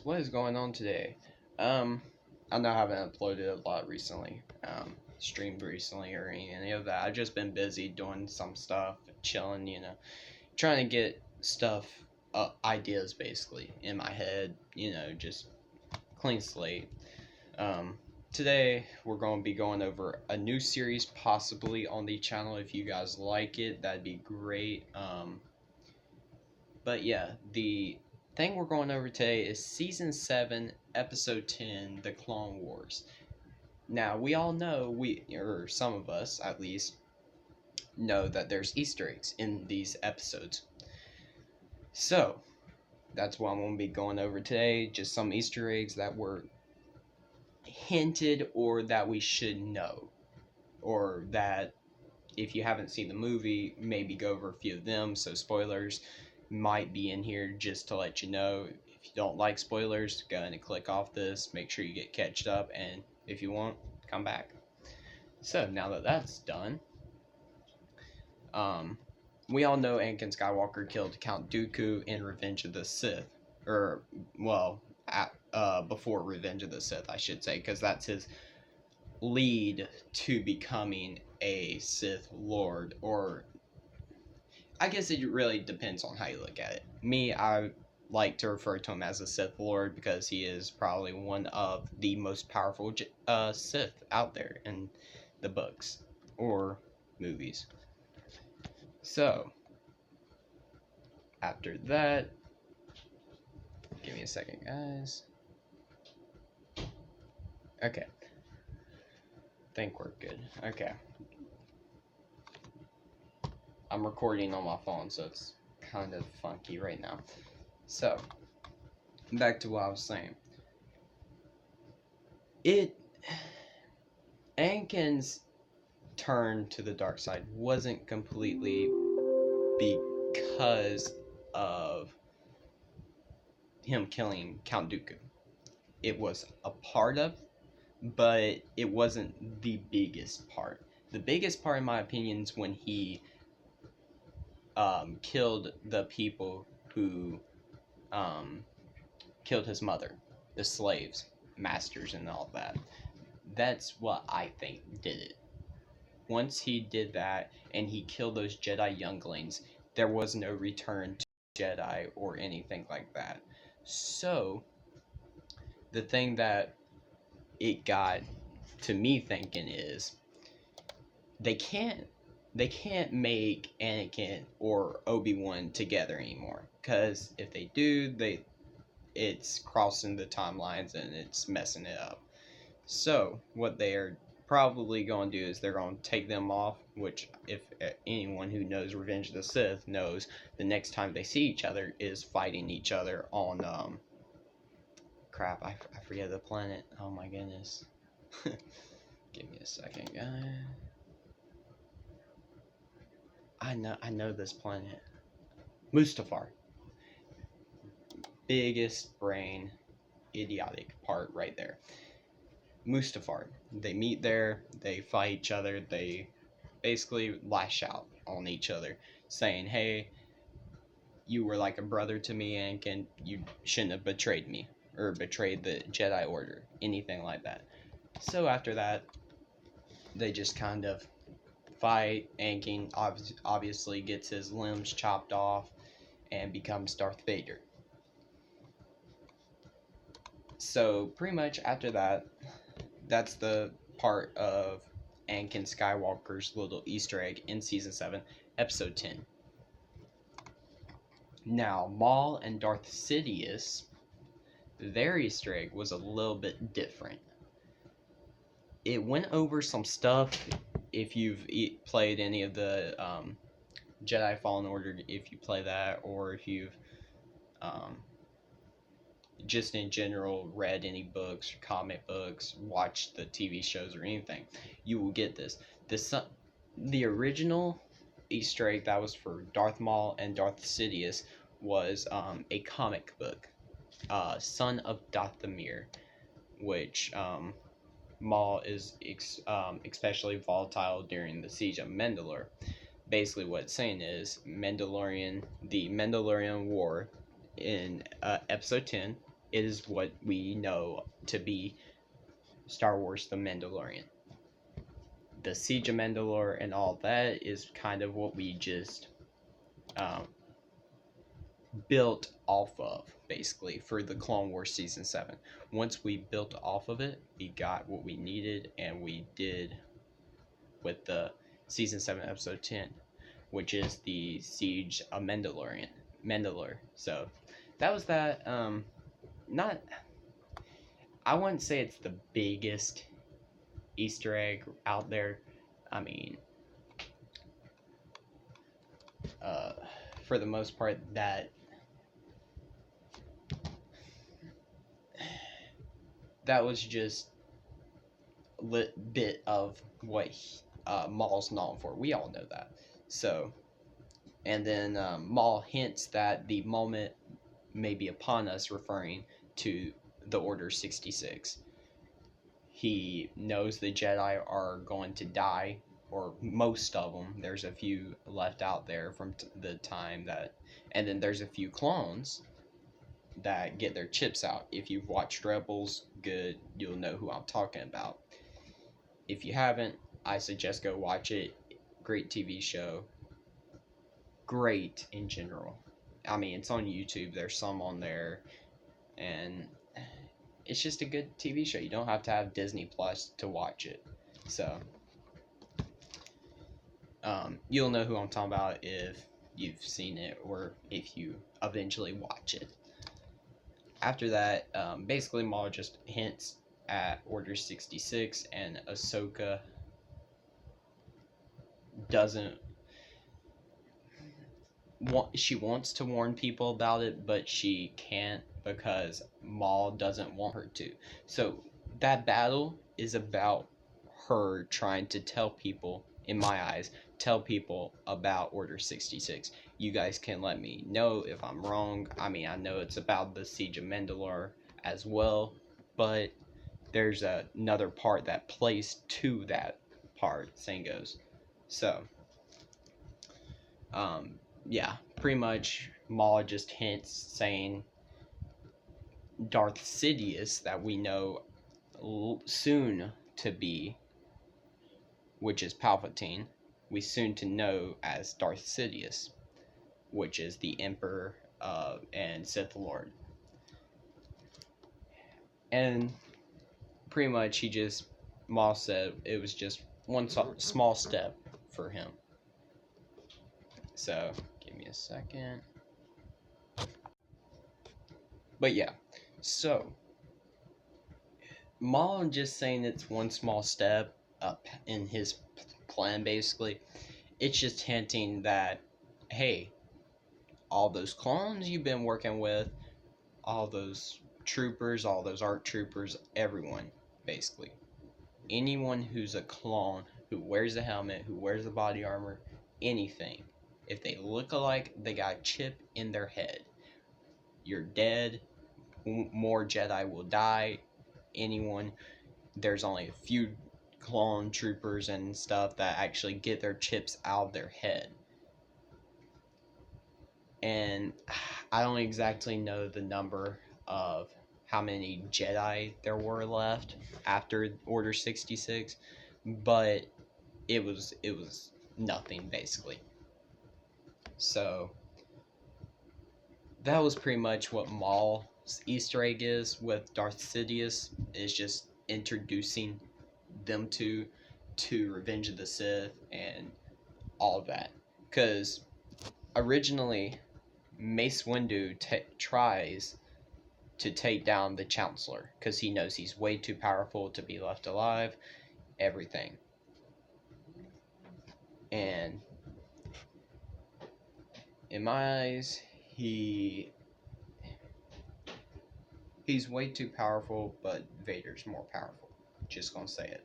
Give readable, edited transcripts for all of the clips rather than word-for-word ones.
guys, what is going on today? Um, I know I haven't uploaded a lot recently, streamed recently or any of that. I've just been busy doing some stuff, chilling, trying to get stuff, ideas basically in my head, just clean slate. Um, Today we're going to be going over a new series possibly on the channel. If you guys like it, that'd be great. But yeah, the thing we're going over today is Season 7, Episode 10, The Clone Wars. Now, we all know, or some of us at least, know that there's Easter eggs in these episodes. So, that's what I'm going to be going over today. Just some Easter eggs that were hinted or that we should know. Or that, if you haven't seen the movie, maybe go over a few of them. So, spoilers might be in here just to let you know. If you don't like spoilers, go ahead and click off this. Make sure you get catched up, and if you want, come back. So now that that's done, we all know Anakin Skywalker killed Count Dooku in Revenge of the Sith, or well, before Revenge of the Sith, I should say, because that's his lead to becoming a Sith Lord, or I guess it really depends on how you look at it. Me, I like to refer to him as a Sith Lord because he is probably one of the most powerful Sith out there in the books or movies. So, after that, give me a second, guys. Okay. Think we're good. Okay. I'm recording on my phone, so it's kind of funky right now. So, back to what I was saying. Anakin's turn to the dark side wasn't completely because of him killing Count Dooku. It was a part of, but it wasn't the biggest part. The biggest part, in my opinion, is when he killed the people who killed his mother, the slaves, masters, and all that. That's what I think did it. Once he did that and he killed those Jedi younglings, there was no return to Jedi or anything like that. So, the thing that it got to me thinking is they can't make Anakin or Obi-Wan together anymore, because if they do, it's crossing the timelines and it's messing it up. So what they are probably going to do is they're going to take them off, which, if anyone who knows Revenge of the Sith knows, the next time they see each other is fighting each other on crap, I forget the planet. Oh my goodness. Give me a second, guys. I know this planet. Mustafar. Biggest brain idiotic part right there. Mustafar. They meet there, they fight each other, they basically lash out on each other, saying, hey, you were like a brother to me, Anakin, you shouldn't have betrayed me, or betrayed the Jedi Order, anything like that. So after that, they just kind of fight. Anakin obviously gets his limbs chopped off and becomes Darth Vader. So pretty much after that, that's the part of Anakin Skywalker's little Easter egg in Season 7, Episode 10. Now, Maul and Darth Sidious, their Easter egg was a little bit different. It went over some stuff. If you've played any of the Jedi Fallen Order, if you play that, or if you've just in general read any books, comic books, watched the TV shows or anything, you will get this. The original Easter egg that was for Darth Maul and Darth Sidious was a comic book, Son of Dathomir, which Maul is especially volatile during the Siege of Mandalore. Basically, what it's saying is the Mandalorian War in Episode 10 It is what we know to be Star Wars The Mandalorian. The Siege of Mandalore and all that is kind of what we just um, built off of, basically, for the Clone Wars Season 7. Once we built off of it, we got what we needed, and we did with the Season 7, Episode 10, which is the Siege of Mandalore. So, that was that. Not... I wouldn't say it's the biggest Easter egg out there. I mean, for the most part, that was just a bit of what Maul's known for. We all know that. So, and then Maul hints that the moment may be upon us, referring to the Order 66. He knows the Jedi are going to die, or most of them. There's a few left out there from the time that, and then there's a few clones that get their chips out. If you've watched Rebels, good, you'll know who I'm talking about. If you haven't, I suggest go watch it. Great TV show. Great in general. I mean, it's on YouTube. There's some on there, and it's just a good TV show. You don't have to have Disney Plus to watch it. So, you'll know who I'm talking about if you've seen it or if you eventually watch it. After that, basically Maul just hints at Order 66, and Ahsoka doesn't she wants to warn people about it, but she can't because Maul doesn't want her to. So that battle is about her trying to tell people, in my eyes, about Order 66. You guys can let me know if I'm wrong. I mean, I know it's about the Siege of Mandalore as well, but there's another part that plays to that part, saying goes. So, yeah, pretty much Maul just hints saying Darth Sidious, that we know soon to be, which is Palpatine, we soon to know as Darth Sidious, which is the Emperor and Sith Lord. And pretty much Maul said it was just one small step for him. So, give me a second. But yeah, so Maul just saying it's one small step up in his plan, basically. It's just hinting that, hey, all those clones you've been working with, all those troopers, all those ARC troopers, everyone, basically. Anyone who's a clone, who wears a helmet, who wears a body armor, anything. If they look alike, they got a chip in their head. You're dead. More Jedi will die. Anyone. There's only a few clone troopers and stuff that actually get their chips out of their head. And I don't exactly know the number of how many Jedi there were left after Order 66, but it was nothing, basically. So that was pretty much what Maul's Easter egg is with Darth Sidious, is just introducing them to Revenge of the Sith and all of that. Because originally, Mace Windu tries to take down the Chancellor because he knows he's way too powerful to be left alive, everything. And in my eyes, he's way too powerful, but Vader's more powerful. Just gonna say it.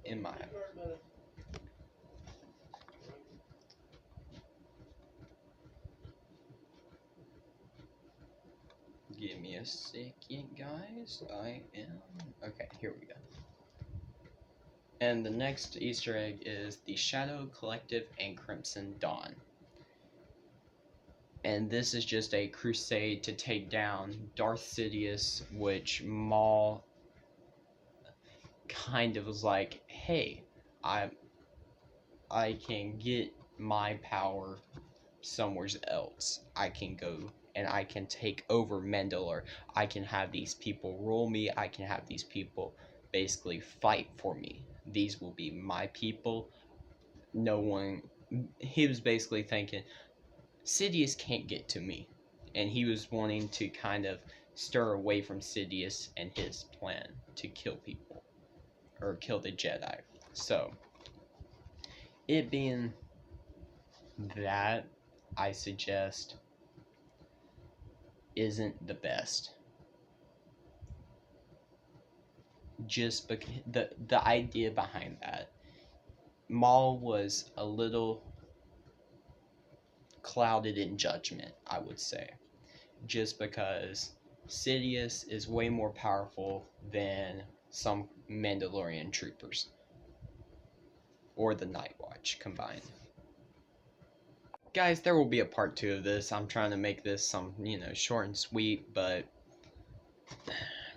In my eyes. Give me a second, guys. Okay, here we go. And the next Easter egg is the Shadow Collective and Crimson Dawn. And this is just a crusade to take down Darth Sidious, which Maul kind of was like, hey, I I can get my power somewhere else. I can go and I can take over Mandalore. I can have these people rule me. I can have these people basically fight for me. These will be my people. No one. He was basically thinking, Sidious can't get to me. And he was wanting to kind of stir away from Sidious and his plan to kill people. Or kill the Jedi. So, it being that, I suggest isn't the best. Just because the idea behind that, Maul was a little clouded in judgment, I would say, just because Sidious is way more powerful than some Mandalorian troopers or the Night Watch combined. Guys, there will be a part 2 of this. I'm trying to make this some, short and sweet, but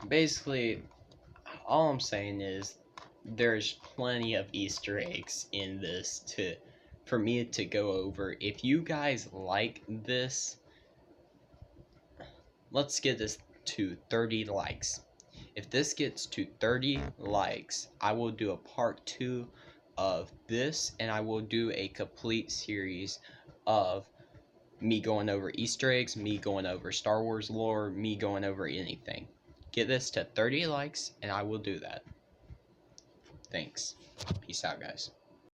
basically, all I'm saying is there's plenty of Easter eggs in this for me to go over. If you guys like this, let's get this to 30 likes. If this gets to 30 likes, I will do a part 2 of this, and I will do a complete series of me going over Easter eggs, me going over Star Wars lore, me going over anything. Get this to 30 likes, and I will do that. Thanks. Peace out, guys.